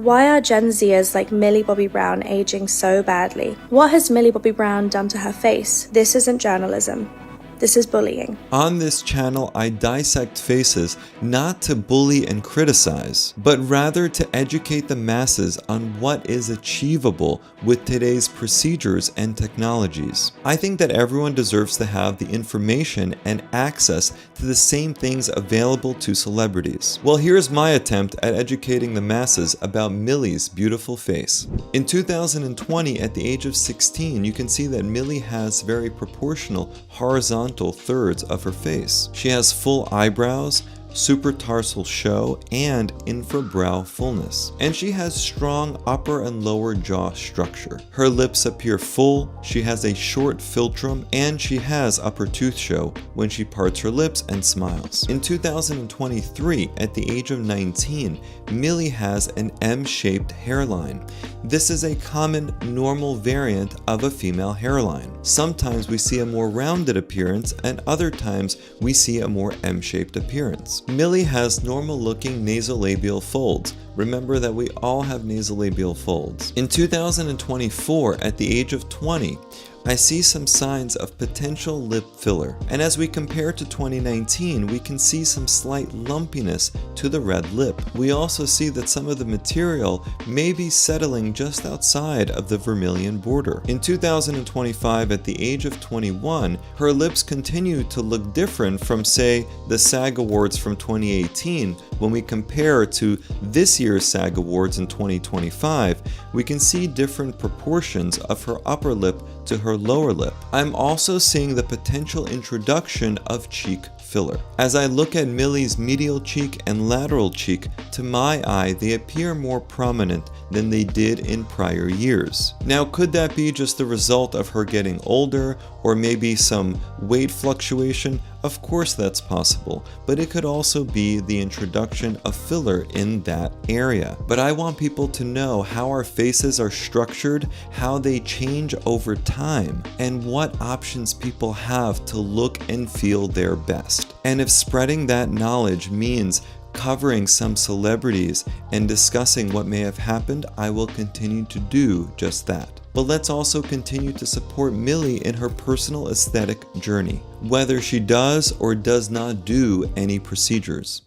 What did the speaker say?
Why are Gen Zers like Millie Bobby Brown aging so badly? What has Millie Bobby Brown done to her face? This isn't journalism. This is bullying. On this channel, I dissect faces not to bully and criticize, but rather to educate the masses on what is achievable with today's procedures and technologies. I think that everyone deserves to have the information and access to the same things available to celebrities. Well, here's my attempt at educating the masses about Millie's beautiful face. In 2020, at the age of 16, you can see that Millie has very proportional horizontal thirds of her face. She has full eyebrows, supratarsal show, and infrabrow fullness. And she has strong upper and lower jaw structure. Her lips appear full, she has a short philtrum, and she has upper tooth show when she parts her lips and smiles. In 2023, at the age of 19, Millie has an M-shaped hairline. This is a common, normal variant of a female hairline. Sometimes we see a more rounded appearance, and other times we see a more M-shaped appearance. Millie has normal-looking nasolabial folds. Remember that we all have nasolabial folds. In 2024, at the age of 20, I see some signs of potential lip filler, and as we compare to 2019, we can see some slight lumpiness to the red lip. We also see that some of the material may be settling just outside of the vermilion border. In 2025, at the age of 21, her lips continue to look different from, say, the SAG Awards from 2018. When we compare to this year's SAG Awards in 2025, we can see different proportions of her upper lip to her lower lip. I'm also seeing the potential introduction of cheek filler. As I look at Millie's medial cheek and lateral cheek, to my eye, they appear more prominent than they did in prior years. Now, could that be just the result of her getting older, or maybe some weight fluctuation? Of course that's possible, but it could also be the introduction of filler in that area. But I want people to know how our faces are structured, how they change over time, and what options people have to look and feel their best. And if spreading that knowledge means covering some celebrities and discussing what may have happened, I will continue to do just that. But let's also continue to support Millie in her personal aesthetic journey, whether she does or does not do any procedures.